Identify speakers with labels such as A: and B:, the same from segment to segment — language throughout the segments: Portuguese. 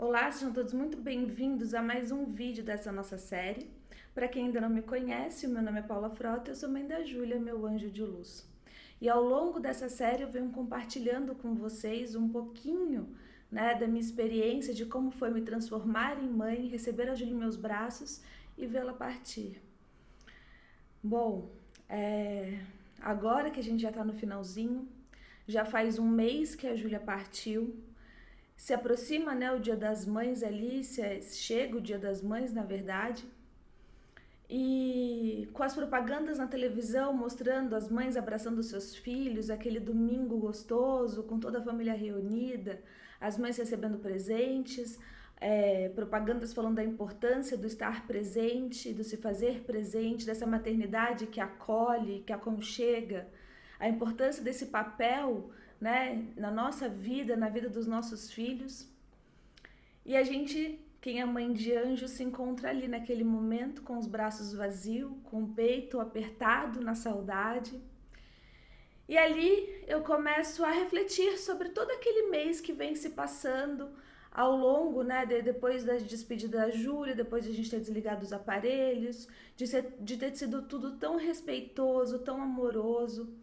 A: Olá, sejam todos muito bem-vindos a mais um vídeo dessa nossa série. Para quem ainda não me conhece, o meu nome é Paula Frota, eu sou mãe da Júlia, meu anjo de luz. E ao longo dessa série eu venho compartilhando com vocês um pouquinho, da minha experiência de como foi me transformar em mãe, receber a Júlia em meus braços e vê-la partir. Bom, agora que a gente já está no finalzinho, já faz um mês que a Júlia partiu. Se aproxima, o Dia das Mães ali, chega o Dia das Mães, na verdade. E com as propagandas na televisão mostrando as mães abraçando seus filhos, aquele domingo gostoso, com toda a família reunida, as mães recebendo presentes, propagandas falando da importância do estar presente, do se fazer presente, dessa maternidade que acolhe, que aconchega, a importância desse papel, na nossa vida, na vida dos nossos filhos. E a gente, quem é mãe de anjo, se encontra ali naquele momento com os braços vazios, com o peito apertado na saudade. E ali eu começo a refletir sobre todo aquele mês que vem se passando ao longo, depois da despedida da Júlia, depois de a gente ter desligado os aparelhos, de ter sido tudo tão respeitoso, tão amoroso.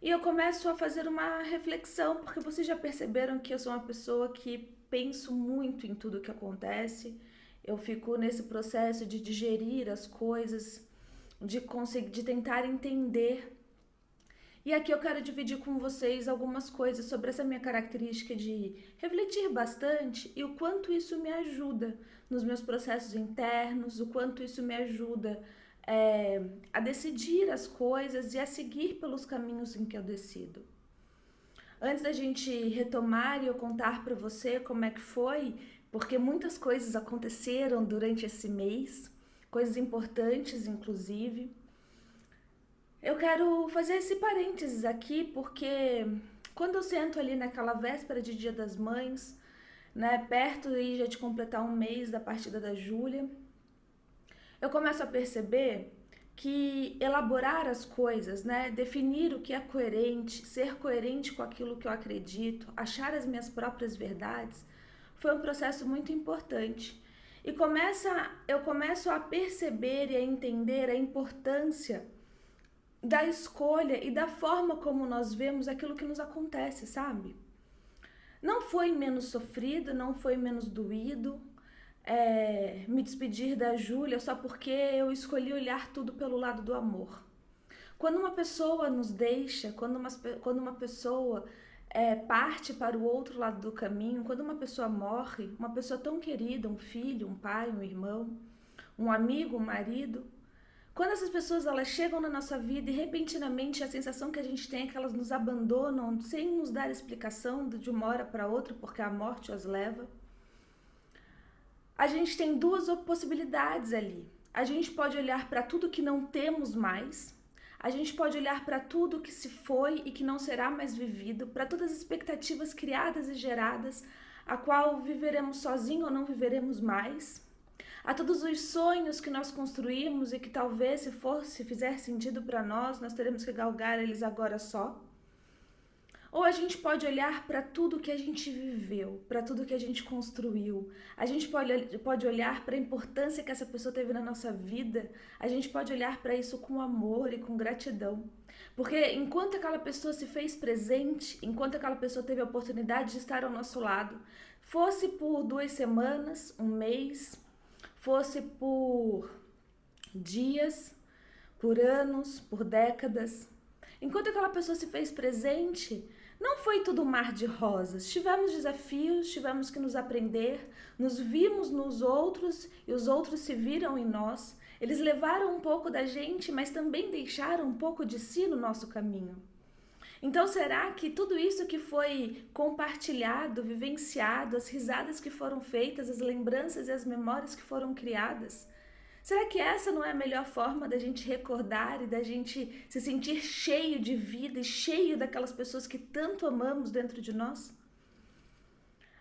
A: E eu começo a fazer uma reflexão, porque vocês já perceberam que eu sou uma pessoa que penso muito em tudo que acontece. Eu fico nesse processo de digerir as coisas, de tentar entender. E aqui eu quero dividir com vocês algumas coisas sobre essa minha característica de refletir bastante e o quanto isso me ajuda nos meus processos internos, o quanto isso me ajuda a decidir as coisas e a seguir pelos caminhos em que eu decido. Antes da gente retomar e eu contar para você como é que foi, porque muitas coisas aconteceram durante esse mês, coisas importantes inclusive, eu quero fazer esse parênteses aqui, porque quando eu sento ali naquela véspera de Dia das Mães, perto aí já de completar um mês da partida da Júlia, eu começo a perceber que elaborar as coisas, definir o que é coerente, ser coerente com aquilo que eu acredito, achar as minhas próprias verdades, foi um processo muito importante. E eu começo a perceber e a entender a importância da escolha e da forma como nós vemos aquilo que nos acontece, sabe? Não foi menos sofrido, não foi menos doído, me despedir da Júlia só porque eu escolhi olhar tudo pelo lado do amor. Quando uma pessoa nos deixa, quando uma pessoa parte para o outro lado do caminho, quando uma pessoa morre, uma pessoa tão querida, um filho, um pai, um irmão, um amigo, um marido, quando essas pessoas elas chegam na nossa vida e repentinamente a sensação que a gente tem é que elas nos abandonam sem nos dar explicação de uma hora para outra, porque a morte as leva, a gente tem duas possibilidades ali. A gente pode olhar para tudo que não temos mais, a gente pode olhar para tudo que se foi e que não será mais vivido, para todas as expectativas criadas e geradas, a qual viveremos sozinho ou não viveremos mais, a todos os sonhos que nós construímos e que talvez, se fizer sentido para nós teremos que galgar eles agora só. Ou a gente pode olhar para tudo que a gente viveu, para tudo que a gente construiu. A gente pode olhar para a importância que essa pessoa teve na nossa vida. A gente pode olhar para isso com amor e com gratidão. Porque enquanto aquela pessoa se fez presente, enquanto aquela pessoa teve a oportunidade de estar ao nosso lado, fosse por 2 semanas, um mês, fosse por dias, por anos, por décadas, enquanto aquela pessoa se fez presente, não foi tudo um mar de rosas. Tivemos desafios, tivemos que nos aprender, nos vimos nos outros e os outros se viram em nós. Eles levaram um pouco da gente, mas também deixaram um pouco de si no nosso caminho. Então, será que tudo isso que foi compartilhado, vivenciado, as risadas que foram feitas, as lembranças e as memórias que foram criadas, será que essa não é a melhor forma da gente recordar e da gente se sentir cheio de vida e cheio daquelas pessoas que tanto amamos dentro de nós?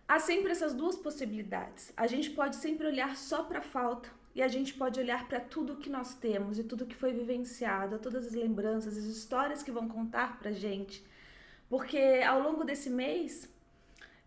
A: Há sempre essas duas possibilidades. A gente pode sempre olhar só para a falta e a gente pode olhar para tudo que nós temos e tudo que foi vivenciado, todas as lembranças, as histórias que vão contar para a gente. Porque ao longo desse mês,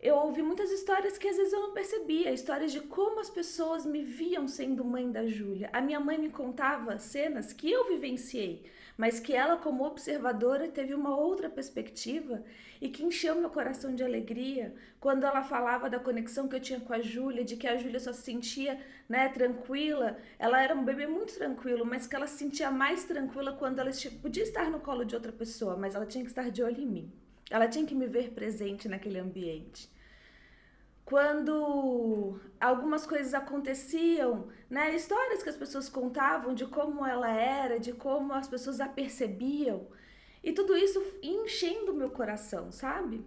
A: eu ouvi muitas histórias que às vezes eu não percebia, histórias de como as pessoas me viam sendo mãe da Júlia. A minha mãe me contava cenas que eu vivenciei, mas que ela, como observadora, teve uma outra perspectiva e que encheu meu coração de alegria quando ela falava da conexão que eu tinha com a Júlia, de que a Júlia só se sentia, né, tranquila. Ela era um bebê muito tranquilo, mas que ela se sentia mais tranquila quando ela podia estar no colo de outra pessoa, mas ela tinha que estar de olho em mim. Ela tinha que me ver presente naquele ambiente. Quando algumas coisas aconteciam, né, histórias que as pessoas contavam de como ela era, de como as pessoas a percebiam, e tudo isso enchendo o meu coração, sabe?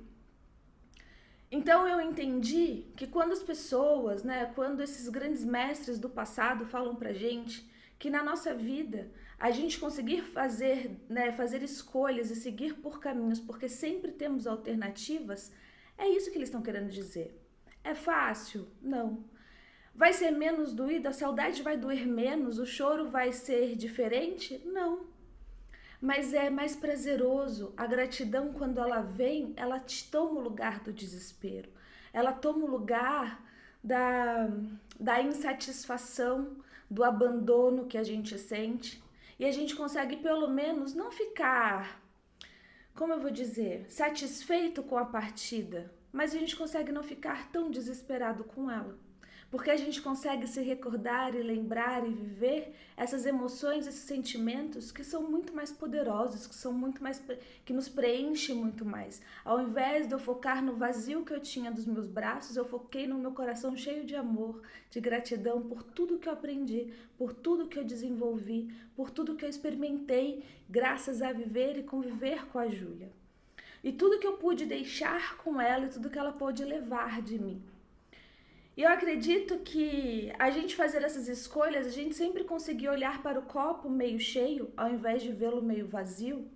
A: Então eu entendi que quando as pessoas, né, quando esses grandes mestres do passado falam pra gente que na nossa vida a gente conseguir fazer, né, fazer escolhas e seguir por caminhos, porque sempre temos alternativas, é isso que eles estão querendo dizer. É fácil? Não. Vai ser menos doído? A saudade vai doer menos? O choro vai ser diferente? Não. Mas é mais prazeroso. A gratidão, quando ela vem, ela te toma o lugar do desespero. Ela toma o lugar da insatisfação, do abandono que a gente sente. E a gente consegue, pelo menos, não ficar, como eu vou dizer, satisfeito com a partida, mas a gente consegue não ficar tão desesperado com ela. Porque a gente consegue se recordar e lembrar e viver essas emoções, esses sentimentos que são muito mais poderosos, que são muito mais, que nos preenchem muito mais. Ao invés de eu focar no vazio que eu tinha dos meus braços, eu foquei no meu coração cheio de amor, de gratidão por tudo que eu aprendi, por tudo que eu desenvolvi, por tudo que eu experimentei, graças a viver e conviver com a Júlia. E tudo que eu pude deixar com ela e tudo que ela pôde levar de mim. E eu acredito que a gente fazer essas escolhas, a gente sempre conseguir olhar para o copo meio cheio, ao invés de vê-lo meio vazio,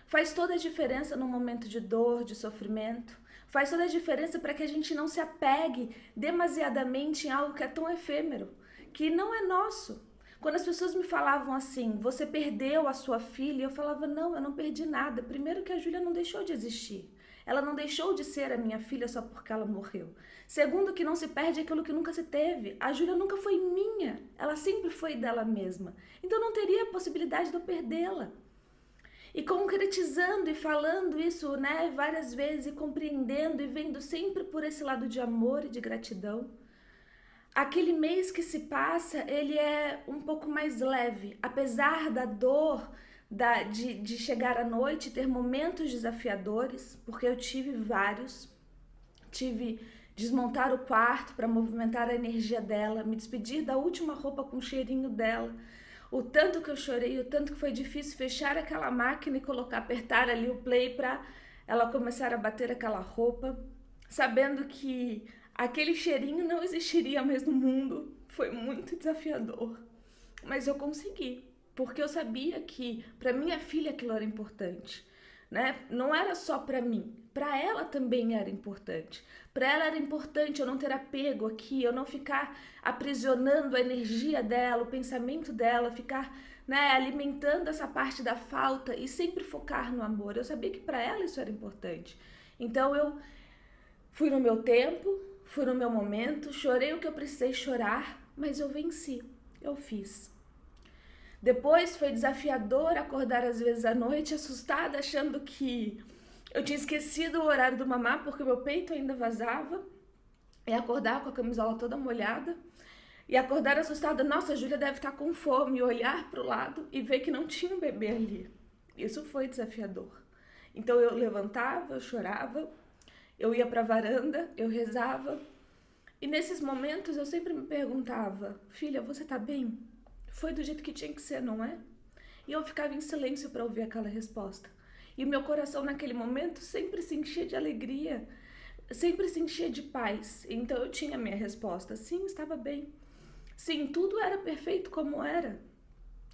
A: faz toda a diferença no momento de dor, de sofrimento. Faz toda a diferença para que a gente não se apegue demasiadamente em algo que é tão efêmero, que não é nosso. Quando as pessoas me falavam assim, você perdeu a sua filha, eu falava, não, eu não perdi nada. Primeiro que a Júlia não deixou de existir. Ela não deixou de ser a minha filha só porque ela morreu. Segundo, que não se perde aquilo que nunca se teve. A Júlia nunca foi minha, ela sempre foi dela mesma. Então não teria a possibilidade de eu perdê-la. E concretizando e falando isso, né, várias vezes, e compreendendo e vendo sempre por esse lado de amor e de gratidão, aquele mês que se passa, ele é um pouco mais leve, apesar da dor, de chegar à noite, ter momentos desafiadores, porque eu tive vários. Tive desmontar o quarto para movimentar a energia dela, me despedir da última roupa com o cheirinho dela. O tanto que eu chorei, o tanto que foi difícil fechar aquela máquina e colocar, apertar ali o play para ela começar a bater aquela roupa, sabendo que aquele cheirinho não existiria mais no mundo. Foi muito desafiador, mas eu consegui. Porque eu sabia que para minha filha aquilo era importante, né? Não era só para mim, para ela também era importante. Para ela era importante eu não ter apego aqui, eu não ficar aprisionando a energia dela, o pensamento dela, ficar, né, alimentando essa parte da falta e sempre focar no amor. Eu sabia que para ela isso era importante. Então eu fui no meu tempo, fui no meu momento, chorei o que eu precisei chorar, mas eu venci, eu fiz. Depois foi desafiador acordar às vezes à noite, assustada, achando que eu tinha esquecido o horário do mamá, porque meu peito ainda vazava. E acordar com a camisola toda molhada. E acordar assustada, nossa, a Júlia deve estar com fome. E olhar para o lado e ver que não tinha um bebê ali. Isso foi desafiador. Então eu levantava, eu chorava, eu ia para a varanda, eu rezava. E nesses momentos eu sempre me perguntava, filha, você tá bem? Foi do jeito que tinha que ser, não é? E eu ficava em silêncio para ouvir aquela resposta. E o meu coração naquele momento sempre se enchia de alegria, sempre se enchia de paz. Então eu tinha a minha resposta, sim, estava bem. Sim, tudo era perfeito como era.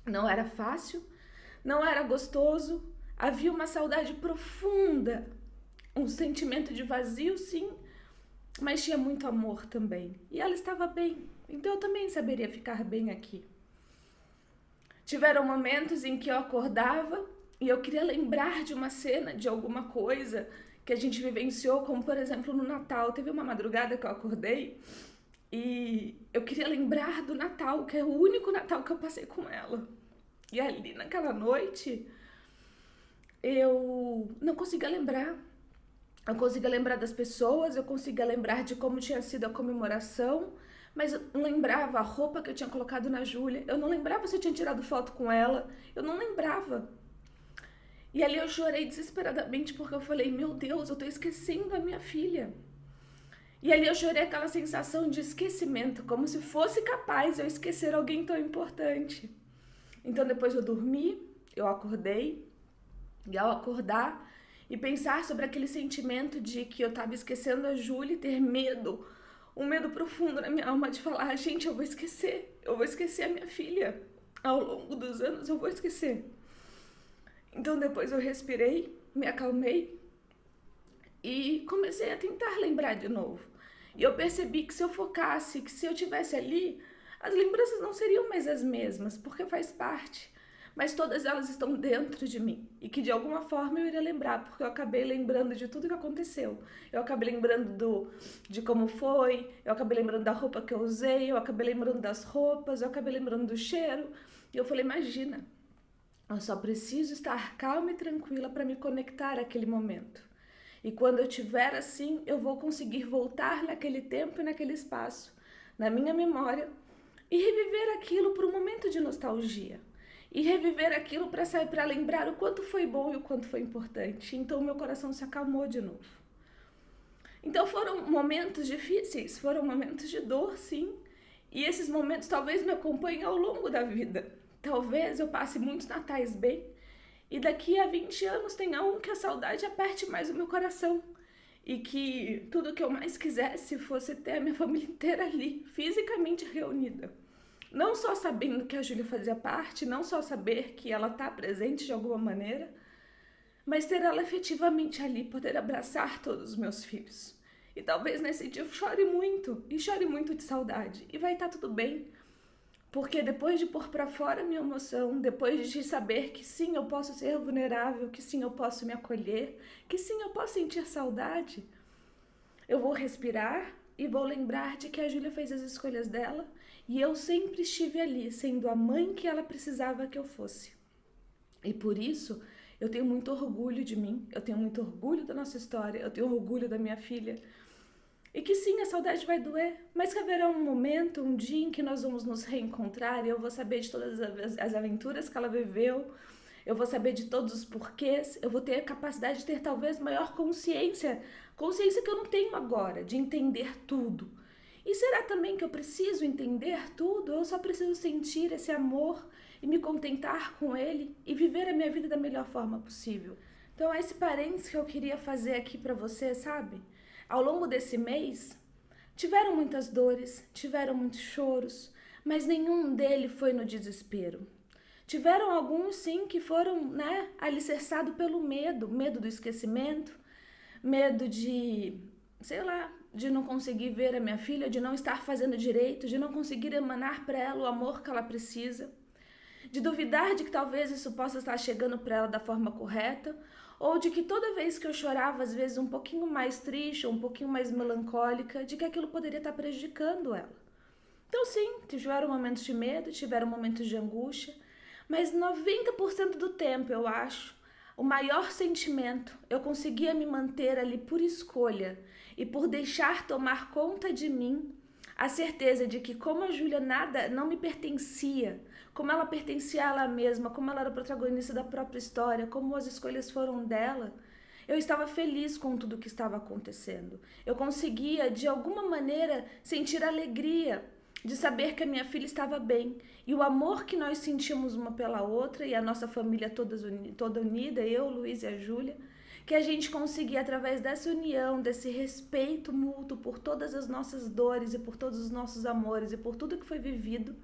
A: Não era fácil, não era gostoso, havia uma saudade profunda, um sentimento de vazio, sim, mas tinha muito amor também. E ela estava bem, então eu também saberia ficar bem aqui. Tiveram momentos em que eu acordava e eu queria lembrar de uma cena, de alguma coisa que a gente vivenciou, como por exemplo no Natal. Teve uma madrugada que eu acordei e eu queria lembrar do Natal, que é o único Natal que eu passei com ela. E ali naquela noite eu não conseguia lembrar. Eu conseguia lembrar das pessoas, eu conseguia lembrar de como tinha sido a comemoração, mas eu não lembrava a roupa que eu tinha colocado na Júlia, eu não lembrava se eu tinha tirado foto com ela, eu não lembrava. E ali eu chorei desesperadamente porque eu falei, meu Deus, eu tô esquecendo a minha filha. E ali eu chorei aquela sensação de esquecimento, como se fosse capaz eu esquecer alguém tão importante. Então depois eu dormi, eu acordei, e ao acordar e pensar sobre aquele sentimento de que eu estava esquecendo a Júlia e ter medo, um medo profundo na minha alma de falar, gente, eu vou esquecer a minha filha. Ao longo dos anos eu vou esquecer. Então depois eu respirei, me acalmei e comecei a tentar lembrar de novo. E eu percebi que se eu focasse, que se eu tivesse ali, as lembranças não seriam mais as mesmas, porque faz parte. Mas todas elas estão dentro de mim e que de alguma forma eu iria lembrar, porque eu acabei lembrando de tudo que aconteceu. Eu acabei lembrando de como foi, eu acabei lembrando da roupa que eu usei, eu acabei lembrando das roupas, eu acabei lembrando do cheiro. E eu falei, imagina, eu só preciso estar calma e tranquila para me conectar àquele momento. E quando eu estiver assim, eu vou conseguir voltar naquele tempo e naquele espaço, na minha memória, e reviver aquilo por um momento de nostalgia. E reviver aquilo para lembrar o quanto foi bom e o quanto foi importante. Então meu coração se acalmou de novo. Então foram momentos difíceis, foram momentos de dor, sim. E esses momentos talvez me acompanhem ao longo da vida. Talvez eu passe muitos natais bem e daqui a 20 anos tenha um que a saudade aperte mais o meu coração. E que tudo que eu mais quisesse fosse ter a minha família inteira ali, fisicamente reunida. Não só sabendo que a Júlia fazia parte, não só saber que ela está presente de alguma maneira, mas ter ela efetivamente ali, poder abraçar todos os meus filhos. E talvez nesse dia eu chore muito, e chore muito de saudade. E vai estar tudo bem, porque depois de pôr para fora a minha emoção, depois de saber que sim, eu posso ser vulnerável, que sim, eu posso me acolher, que sim, eu posso sentir saudade, eu vou respirar e vou lembrar de que a Júlia fez as escolhas dela e eu sempre estive ali, sendo a mãe que ela precisava que eu fosse. E por isso, eu tenho muito orgulho de mim, eu tenho muito orgulho da nossa história, eu tenho orgulho da minha filha. E que sim, a saudade vai doer, mas que haverá um momento, um dia em que nós vamos nos reencontrar e eu vou saber de todas as aventuras que ela viveu, eu vou saber de todos os porquês, eu vou ter a capacidade de ter talvez maior consciência que eu não tenho agora, de entender tudo. E será também que eu preciso entender tudo? Ou eu só preciso sentir esse amor e me contentar com ele e viver a minha vida da melhor forma possível? Então, esse parênteses que eu queria fazer aqui para você, sabe? Ao longo desse mês, tiveram muitas dores, tiveram muitos choros, mas nenhum deles foi no desespero. Tiveram alguns, sim, que foram, alicerçados pelo medo do esquecimento, medo de, sei lá, de não conseguir ver a minha filha, de não estar fazendo direito, de não conseguir emanar para ela o amor que ela precisa, de duvidar de que talvez isso possa estar chegando para ela da forma correta, ou de que toda vez que eu chorava, às vezes um pouquinho mais triste, ou um pouquinho mais melancólica, de que aquilo poderia estar prejudicando ela. Então sim, tiveram momentos de medo, tiveram momentos de angústia, mas 90% do tempo, eu acho, o maior sentimento, eu conseguia me manter ali por escolha e por deixar tomar conta de mim a certeza de que como a Júlia nada não me pertencia, como ela pertencia a ela mesma, como ela era protagonista da própria história, como as escolhas foram dela, eu estava feliz com tudo que estava acontecendo. Eu conseguia, de alguma maneira, sentir alegria de saber que a minha filha estava bem. E o amor que nós sentimos uma pela outra, e a nossa família toda unida, eu, o Luiz e a Júlia, que a gente conseguia, através dessa união, desse respeito mútuo por todas as nossas dores e por todos os nossos amores e por tudo que foi vivido,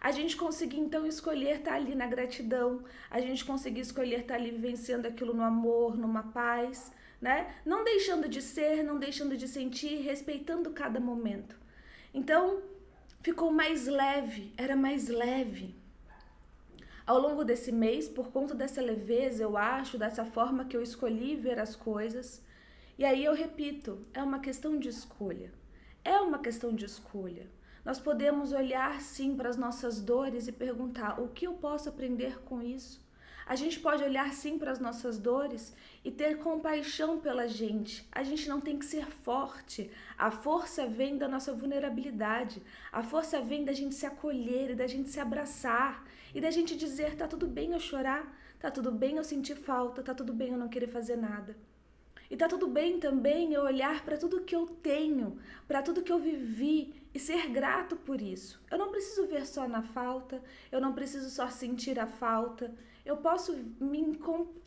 A: a gente conseguia então escolher estar ali na gratidão, a gente conseguia escolher estar ali vivenciando aquilo no amor, numa paz, né? Não deixando de ser, não deixando de sentir, respeitando cada momento. Então, ficou mais leve, era mais leve. Ao longo desse mês, por conta dessa leveza, eu acho, dessa forma que eu escolhi ver as coisas, E aí eu repito, é uma questão de escolha. É uma questão de escolha. Nós podemos olhar sim para as nossas dores e perguntar: o que eu posso aprender com isso? A gente pode olhar sim para as nossas dores e ter compaixão pela gente. A gente não tem que ser forte. A força vem da nossa vulnerabilidade. A força vem da gente se acolher e da gente se abraçar e da gente dizer: tá tudo bem eu chorar, tá tudo bem eu sentir falta, tá tudo bem eu não querer fazer nada. E tá tudo bem também eu olhar para tudo que eu tenho, para tudo que eu vivi e ser grato por isso. Eu não preciso ver só na falta, eu não preciso só sentir a falta, eu posso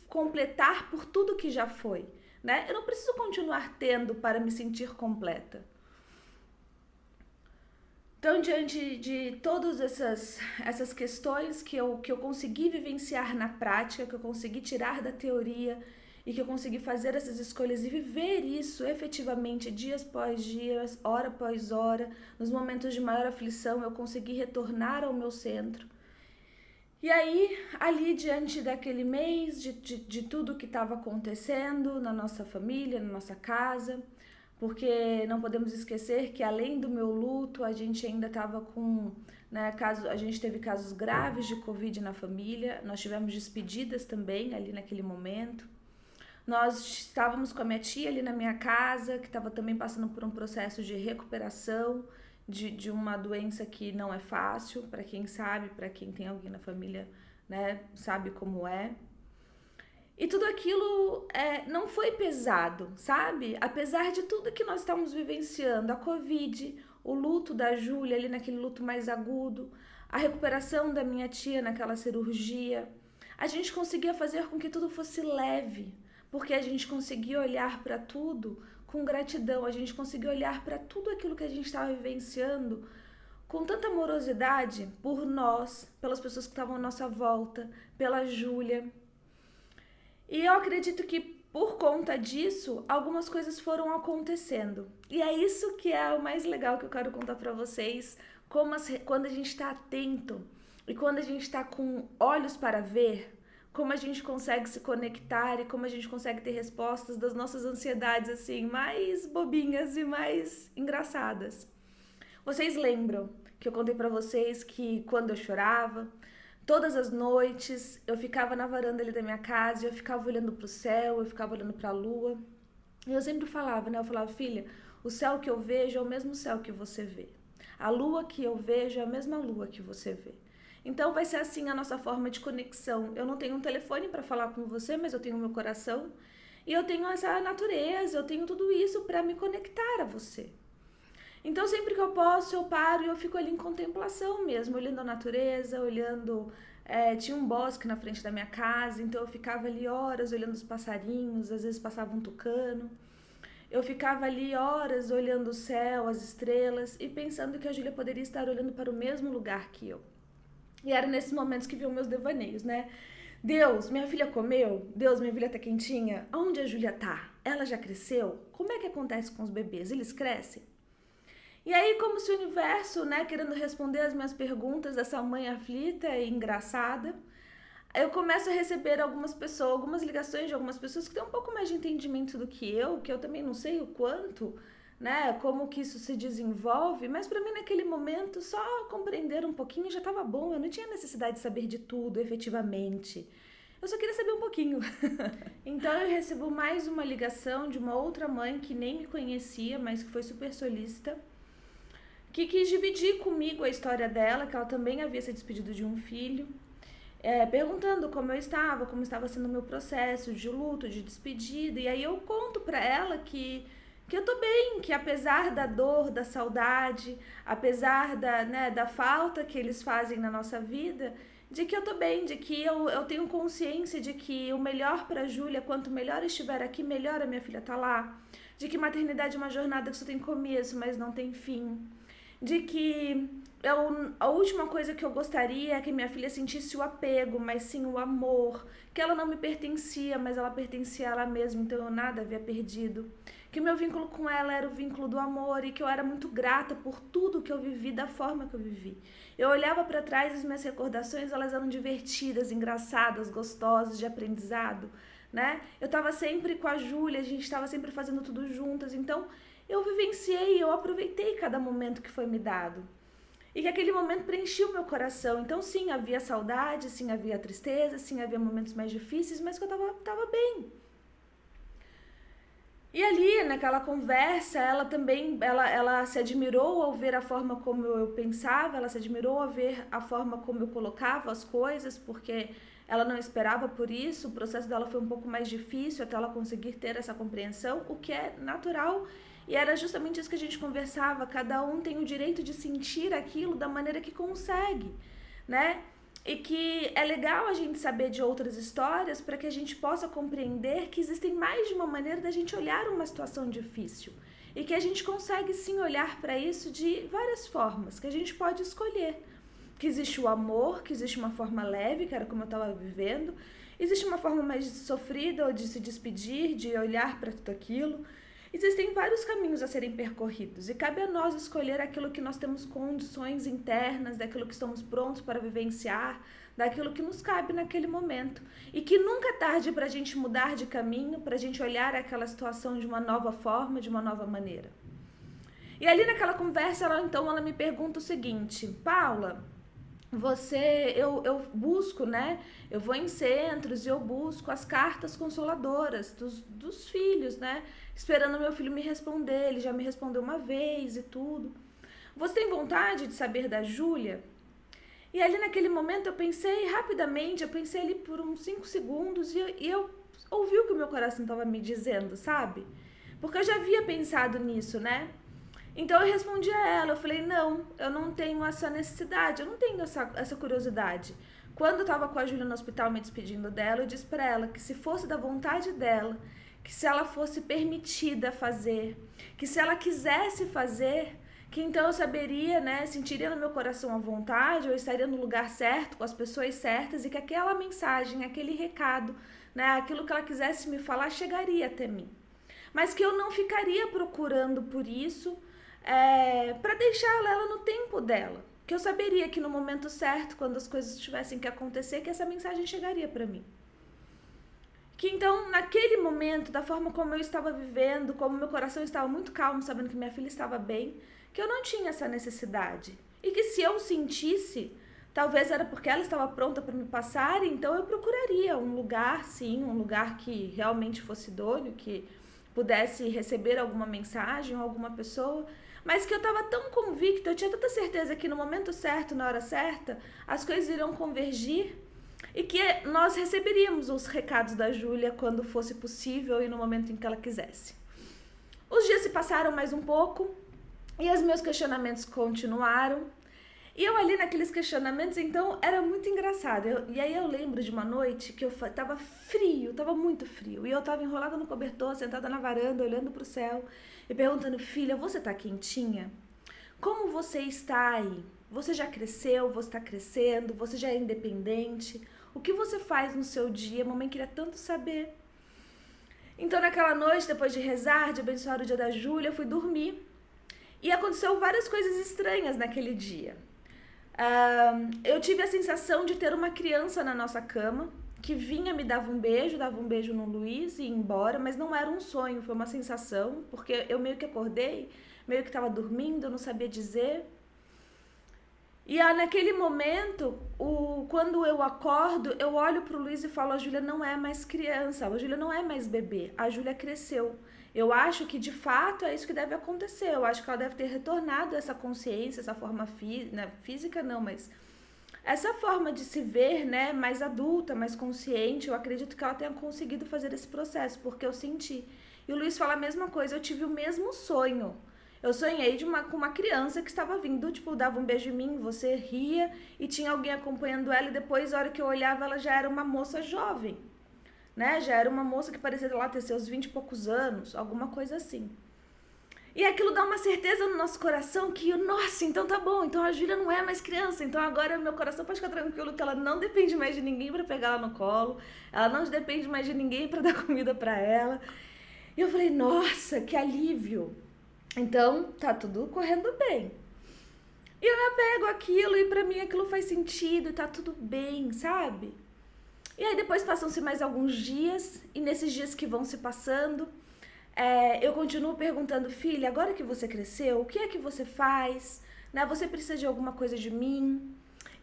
A: completar por tudo que já foi, né? Eu não preciso continuar tendo para me sentir completa. Então, diante de todas essas questões que eu consegui vivenciar na prática, que eu consegui tirar da teoria e que eu consegui fazer essas escolhas e viver isso efetivamente dias após dias, hora após hora, nos momentos de maior aflição, eu consegui retornar ao meu centro. E aí, ali diante daquele mês, de tudo que estava acontecendo na nossa família, na nossa casa, porque não podemos esquecer que além do meu luto, a gente ainda estava com, né, a gente teve casos graves de Covid na família, nós tivemos despedidas também ali naquele momento. Nós estávamos com a minha tia ali na minha casa, que estava também passando por um processo de recuperação de uma doença que não é fácil, para quem sabe, para quem tem alguém na família, né, sabe como é. E tudo aquilo não foi pesado, sabe? Apesar de tudo que nós estávamos vivenciando, a Covid, o luto da Júlia ali naquele luto mais agudo, a recuperação da minha tia naquela cirurgia, a gente conseguia fazer com que tudo fosse leve, porque a gente conseguia olhar para tudo com gratidão, a gente conseguia olhar para tudo aquilo que a gente estava vivenciando com tanta amorosidade por nós, pelas pessoas que estavam à nossa volta, pela Júlia. E eu acredito que por conta disso, algumas coisas foram acontecendo. E é isso que é o mais legal que eu quero contar para vocês, quando a gente está atento e quando a gente está com olhos para ver, como a gente consegue se conectar e como a gente consegue ter respostas das nossas ansiedades assim, mais bobinhas e mais engraçadas. Vocês lembram que eu contei pra vocês que quando eu chorava, todas as noites eu ficava na varanda ali da minha casa, eu ficava olhando pro céu, eu ficava olhando pra lua. E eu sempre falava, né? Eu falava: filha, o céu que eu vejo é o mesmo céu que você vê. A lua que eu vejo é a mesma lua que você vê. Então vai ser assim a nossa forma de conexão. Eu não tenho um telefone para falar com você, mas eu tenho o meu coração. E eu tenho essa natureza, eu tenho tudo isso para me conectar a você. Então sempre que eu posso, eu paro e eu fico ali em contemplação mesmo, olhando a natureza, olhando... tinha um bosque na frente da minha casa, então eu ficava ali horas olhando os passarinhos, às vezes passava um tucano. Eu ficava ali horas olhando o céu, as estrelas e pensando que a Júlia poderia estar olhando para o mesmo lugar que eu. E era nesses momentos que vinham meus devaneios, né? Deus, minha filha comeu? Deus, minha filha tá quentinha? Onde a Júlia tá? Ela já cresceu? Como é que acontece com os bebês? Eles crescem? E aí, como se o universo, né, querendo responder as minhas perguntas dessa mãe aflita e engraçada, eu começo a receber algumas ligações de algumas pessoas que têm um pouco mais de entendimento do que eu também não sei o quanto, né, como que isso se desenvolve, mas para mim naquele momento só compreender um pouquinho já estava bom, eu não tinha necessidade de saber de tudo efetivamente. Eu só queria saber um pouquinho. Então eu recebo mais uma ligação de uma outra mãe que nem me conhecia, mas que foi super solícita, que quis dividir comigo a história dela, que ela também havia se despedido de um filho, perguntando como estava sendo o meu processo de luto, de despedida. E aí eu conto pra ela que eu tô bem, que apesar da dor, da saudade, apesar da falta que eles fazem na nossa vida, de que eu tô bem, de que eu tenho consciência de que o melhor pra Júlia, quanto melhor estiver aqui, melhor a minha filha tá lá. De que maternidade é uma jornada que só tem começo, mas não tem fim. De que a última coisa que eu gostaria é que minha filha sentisse o apego, mas sim o amor. Que ela não me pertencia, mas ela pertencia a ela mesma, então eu nada havia perdido. Que o meu vínculo com ela era o vínculo do amor e que eu era muito grata por tudo que eu vivi, da forma que eu vivi. Eu olhava para trás e as minhas recordações, elas eram divertidas, engraçadas, gostosas, de aprendizado, né? Eu estava sempre com a Júlia, a gente estava sempre fazendo tudo juntas, então eu vivenciei, eu aproveitei cada momento que foi me dado. E que aquele momento preenchia o meu coração. Então, sim, havia saudade, sim, havia tristeza, sim, havia momentos mais difíceis, mas que eu tava bem. E ali, naquela conversa, ela também, ela se admirou ao ver a forma como eu pensava, ela se admirou ao ver a forma como eu colocava as coisas, porque ela não esperava por isso, o processo dela foi um pouco mais difícil até ela conseguir ter essa compreensão, o que é natural, e era justamente isso que a gente conversava, cada um tem o direito de sentir aquilo da maneira que consegue, né? E que é legal a gente saber de outras histórias para que a gente possa compreender que existem mais de uma maneira da gente olhar uma situação difícil. E que a gente consegue sim olhar para isso de várias formas, que a gente pode escolher. Que existe o amor, que existe uma forma leve, que era como eu estava vivendo. Existe uma forma mais sofrida, ou de se despedir, de olhar para tudo aquilo. Existem vários caminhos a serem percorridos e cabe a nós escolher aquilo que nós temos condições internas, daquilo que estamos prontos para vivenciar, daquilo que nos cabe naquele momento. E que nunca é tarde para a gente mudar de caminho, para a gente olhar aquela situação de uma nova forma, de uma nova maneira. E ali naquela conversa, ela me pergunta o seguinte: Paula, eu busco, né? Eu vou em centros e eu busco as cartas consoladoras dos filhos, né? Esperando meu filho me responder, ele já me respondeu uma vez e tudo. Você tem vontade de saber da Júlia? E ali naquele momento eu pensei rapidamente, eu pensei ali por uns 5 segundos e eu ouvi o que o meu coração estava me dizendo, sabe? Porque eu já havia pensado nisso, né? Então eu respondi a ela, eu falei, não, eu não tenho essa necessidade, eu não tenho essa curiosidade. Quando eu estava com a Júlia no hospital me despedindo dela, eu disse para ela que se fosse da vontade dela, que se ela fosse permitida fazer, que se ela quisesse fazer, que então eu saberia, né, sentiria no meu coração a vontade, eu estaria no lugar certo, com as pessoas certas, e que aquela mensagem, aquele recado, né, aquilo que ela quisesse me falar, chegaria até mim. Mas que eu não ficaria procurando por isso, para deixar ela no tempo dela. Que eu saberia que no momento certo, quando as coisas tivessem que acontecer, que essa mensagem chegaria para mim. Que então, naquele momento, da forma como eu estava vivendo, como meu coração estava muito calmo, sabendo que minha filha estava bem, que eu não tinha essa necessidade. E que se eu sentisse, talvez era porque ela estava pronta para me passar, então eu procuraria um lugar, sim, um lugar que realmente fosse idôneo, que pudesse receber alguma mensagem ou alguma pessoa, mas que eu estava tão convicta, eu tinha tanta certeza que no momento certo, na hora certa, as coisas iriam convergir e que nós receberíamos os recados da Júlia quando fosse possível e no momento em que ela quisesse. Os dias se passaram mais um pouco e os meus questionamentos continuaram. E eu ali naqueles questionamentos, então, era muito engraçado. E aí eu lembro de uma noite que tava frio, tava muito frio. E eu tava enrolada no cobertor, sentada na varanda, olhando pro céu e perguntando, filha, você tá quentinha? Como você está aí? Você já cresceu? Você tá crescendo? Você já é independente? O que você faz no seu dia? Mamãe queria tanto saber. Então, naquela noite, depois de rezar, de abençoar o dia da Júlia, eu fui dormir. E aconteceu várias coisas estranhas naquele dia. Eu tive a sensação de ter uma criança na nossa cama, que vinha, me dava um beijo no Luiz e ia embora, mas não era um sonho, foi uma sensação, porque eu meio que acordei, meio que estava dormindo, eu não sabia dizer. E naquele momento, quando eu acordo, eu olho pro Luiz e falo, a Júlia não é mais criança, a Júlia não é mais bebê, a Júlia cresceu. Eu acho que, de fato, é isso que deve acontecer. Eu acho que ela deve ter retornado essa consciência, essa forma física, não, mas essa forma de se ver, né, mais adulta, mais consciente. Eu acredito que ela tenha conseguido fazer esse processo, porque eu senti. E o Luiz fala a mesma coisa, eu tive o mesmo sonho. Eu sonhei com uma criança que estava vindo, tipo, dava um beijo em mim, você ria, e tinha alguém acompanhando ela, e depois, a hora que eu olhava, ela já era uma moça jovem. Né? Já era uma moça que parecia lá ter seus 20 e poucos anos, alguma coisa assim. E aquilo dá uma certeza no nosso coração que, nossa, então tá bom, então a Júlia não é mais criança, então agora meu coração pode ficar tranquilo que ela não depende mais de ninguém para pegar ela no colo, ela não depende mais de ninguém para dar comida para ela. E eu falei, nossa, que alívio. Então, tá tudo correndo bem. E eu me apego àquilo e pra mim aquilo faz sentido e tá tudo bem, sabe? E aí depois passam-se mais alguns dias, e nesses dias que vão se passando, eu continuo perguntando, filha, agora que você cresceu, o que é que você faz? Né? Você precisa de alguma coisa de mim?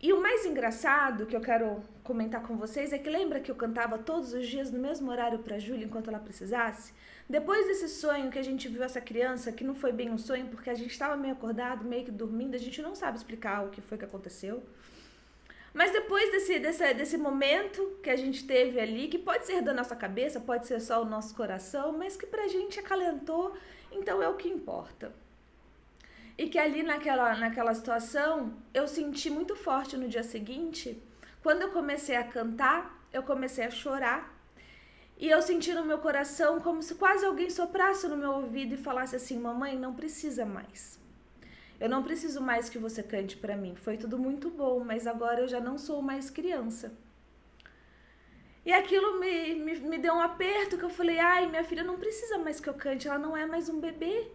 A: E o mais engraçado que eu quero comentar com vocês é que lembra que eu cantava todos os dias no mesmo horário para a Júlia enquanto ela precisasse? Depois desse sonho que a gente viu essa criança, que não foi bem um sonho porque a gente estava meio acordado, meio que dormindo, a gente não sabe explicar o que foi que aconteceu. Mas depois desse momento que a gente teve ali, que pode ser da nossa cabeça, pode ser só o nosso coração, mas que pra gente acalentou, então é o que importa. E que ali naquela situação, eu senti muito forte no dia seguinte, quando eu comecei a cantar, eu comecei a chorar, e eu senti no meu coração como se quase alguém soprasse no meu ouvido e falasse assim, mamãe, não precisa mais. Eu não preciso mais que você cante pra mim. Foi tudo muito bom, mas agora eu já não sou mais criança. E aquilo me deu um aperto, que eu falei, ai, minha filha não precisa mais que eu cante, ela não é mais um bebê,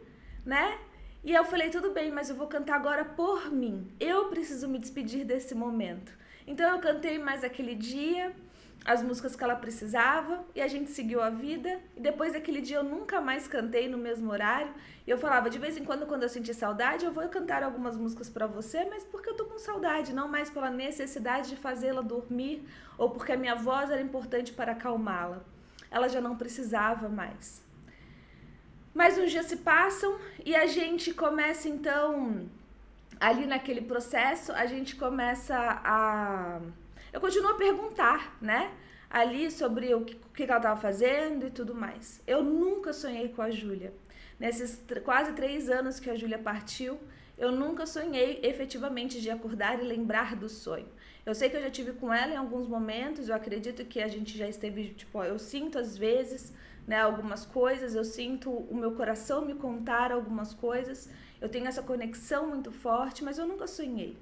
A: né? E eu falei, tudo bem, mas eu vou cantar agora por mim. Eu preciso me despedir desse momento. Então eu cantei mais aquele dia, as músicas que ela precisava, e a gente seguiu a vida. E depois daquele dia eu nunca mais cantei no mesmo horário. E eu falava, de vez em quando eu sentir saudade, eu vou cantar algumas músicas pra você, mas porque eu tô com saudade, não mais pela necessidade de fazê-la dormir, ou porque a minha voz era importante para acalmá-la. Ela já não precisava mais. Mas uns dias se passam e a gente começa então, ali naquele processo, a gente começa a... Eu continuo a perguntar, né? Ali sobre o que ela estava fazendo e tudo mais. Eu nunca sonhei com a Júlia. Nesses quase 3 anos que a Júlia partiu, eu nunca sonhei efetivamente de acordar e lembrar do sonho. Eu sei que eu já tive com ela em alguns momentos, eu acredito que a gente já esteve, tipo, eu sinto às vezes, né, algumas coisas, eu sinto o meu coração me contar algumas coisas, eu tenho essa conexão muito forte, mas eu nunca sonhei.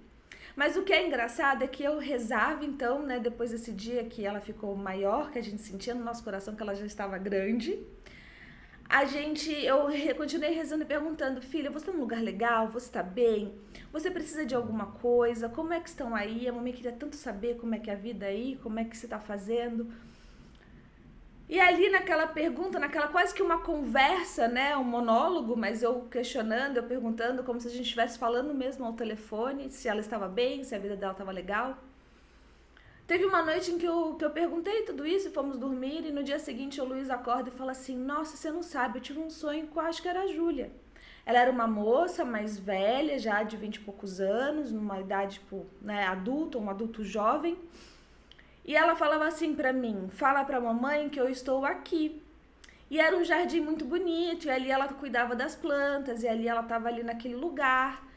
A: Mas o que é engraçado é que eu rezava então, né, depois desse dia que ela ficou maior, que a gente sentia no nosso coração que ela já estava grande, eu continuei rezando e perguntando, filha, você tá num lugar legal? Você tá bem? Você precisa de alguma coisa? Como é que estão aí? A mamãe queria tanto saber como é que é a vida aí, como é que você tá fazendo. E ali naquela pergunta, naquela quase que uma conversa, né, um monólogo, mas eu questionando, eu perguntando, como se a gente estivesse falando mesmo ao telefone, se ela estava bem, se a vida dela estava legal. Teve uma noite em que eu perguntei tudo isso e fomos dormir, e no dia seguinte o Luiz acorda e fala assim, nossa, você não sabe, eu tive um sonho que eu acho que era a Júlia. Ela era uma moça mais velha, já de 20 e poucos anos, numa idade, tipo, né, adulta, um adulto jovem. E ela falava assim pra mim, fala pra mamãe que eu estou aqui. E era um jardim muito bonito, e ali ela cuidava das plantas, e ali ela estava ali naquele lugar.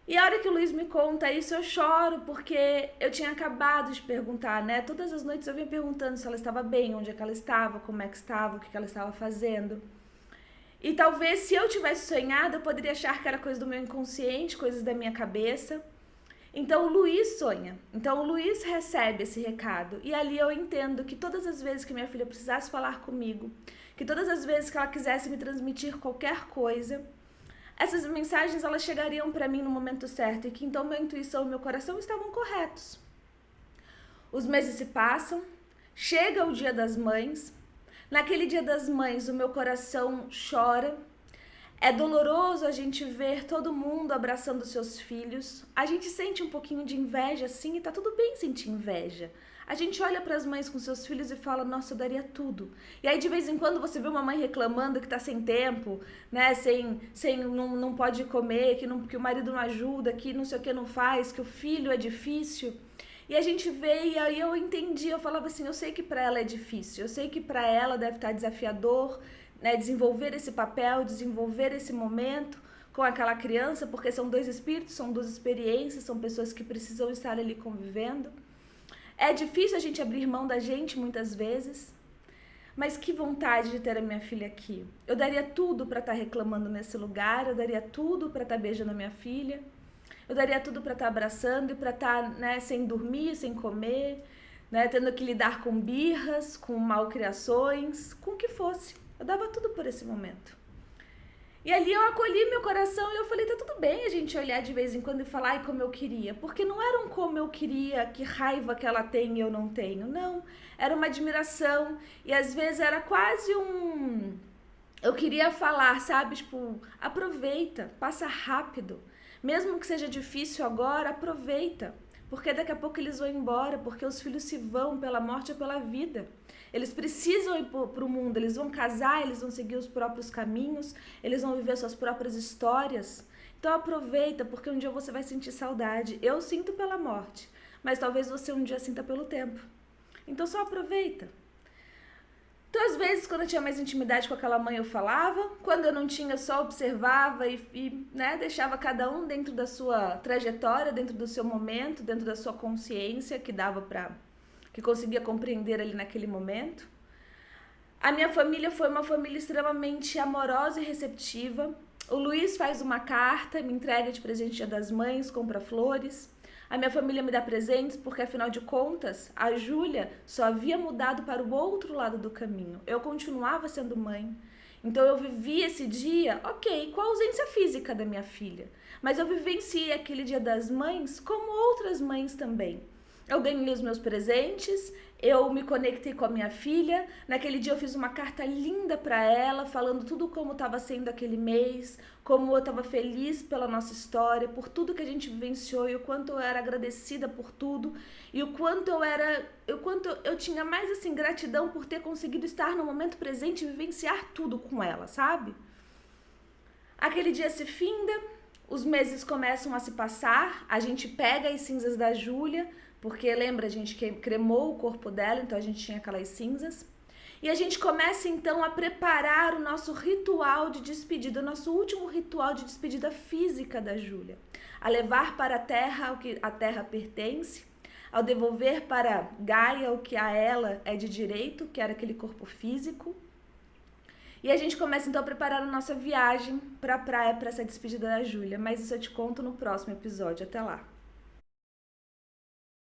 A: E a hora que o Luiz me conta isso, eu choro, porque eu tinha acabado de perguntar, né? Todas as noites eu vinha perguntando se ela estava bem, onde é que ela estava, como é que estava, o que ela estava fazendo. E talvez se eu tivesse sonhado, eu poderia achar que era coisa do meu inconsciente, coisas da minha cabeça. Então o Luiz sonha, então o Luiz recebe esse recado, e ali eu entendo que todas as vezes que minha filha precisasse falar comigo, que todas as vezes que ela quisesse me transmitir qualquer coisa, essas mensagens elas chegariam para mim no momento certo, e que então minha intuição e meu coração estavam corretos. Os meses se passam, chega o Dia das Mães, naquele Dia das Mães o meu coração chora. É doloroso a gente ver todo mundo abraçando seus filhos. A gente sente um pouquinho de inveja, sim, e tá tudo bem sentir inveja. A gente olha para as mães com seus filhos e fala, nossa, eu daria tudo. E aí de vez em quando você vê uma mãe reclamando que tá sem tempo, né, não pode comer, que o marido não ajuda, que não sei o que não faz, que o filho é difícil. E a gente vê, e aí eu entendi, eu falava assim, eu sei que para ela é difícil, eu sei que para ela deve estar desafiador, né, desenvolver esse papel, desenvolver esse momento com aquela criança, porque são 2 espíritos, são 2 experiências, são pessoas que precisam estar ali convivendo. É difícil a gente abrir mão da gente muitas vezes, mas que vontade de ter a minha filha aqui. Eu daria tudo para estar reclamando nesse lugar, eu daria tudo para estar beijando a minha filha, eu daria tudo para estar abraçando e para estar, né, sem dormir, sem comer, né, tendo que lidar com birras, com malcriações, com o que fosse. Eu dava tudo por esse momento. E ali eu acolhi meu coração e eu falei, tá tudo bem a gente olhar de vez em quando e falar, ai, como eu queria. Porque não era um como eu queria, que raiva que ela tem e eu não tenho. Não, era uma admiração. E às vezes era quase um... Eu queria falar, sabe? Tipo, aproveita, passa rápido. Mesmo que seja difícil agora, aproveita. Porque daqui a pouco eles vão embora, porque os filhos se vão pela morte ou pela vida. Eles precisam ir para o mundo, eles vão casar, eles vão seguir os próprios caminhos, eles vão viver suas próprias histórias. Então aproveita, porque um dia você vai sentir saudade. Eu sinto pela morte, mas talvez você um dia sinta pelo tempo. Então só aproveita. Então, às vezes, quando eu tinha mais intimidade com aquela mãe, eu falava. Quando eu não tinha, eu só observava e né, deixava cada um dentro da sua trajetória, dentro do seu momento, dentro da sua consciência, que conseguia compreender ali naquele momento. A minha família foi uma família extremamente amorosa e receptiva. O Luiz faz uma carta, me entrega de presente Dia das Mães, compra flores. A minha família me dá presentes porque, afinal de contas, a Júlia só havia mudado para o outro lado do caminho. Eu continuava sendo mãe. Então eu vivi esse dia, ok, com a ausência física da minha filha. Mas eu vivenciei aquele Dia das Mães como outras mães também. Eu ganhei os meus presentes, eu me conectei com a minha filha. Naquele dia eu fiz uma carta linda para ela, falando tudo como estava sendo aquele mês, como eu estava feliz pela nossa história, por tudo que a gente vivenciou e o quanto eu era agradecida por tudo e o quanto eu tinha mais assim gratidão por ter conseguido estar no momento presente e vivenciar tudo com ela, sabe? Aquele dia se finda, os meses começam a se passar, a gente pega as cinzas da Júlia, porque lembra, a gente cremou o corpo dela, então a gente tinha aquelas cinzas. E a gente começa então a preparar o nosso ritual de despedida, o nosso último ritual de despedida física da Júlia. A levar para a terra o que a terra pertence, ao devolver para Gaia o que a ela é de direito, que era aquele corpo físico. E a gente começa então a preparar a nossa viagem para a praia, para essa despedida da Júlia. Mas isso eu te conto no próximo episódio. Até lá!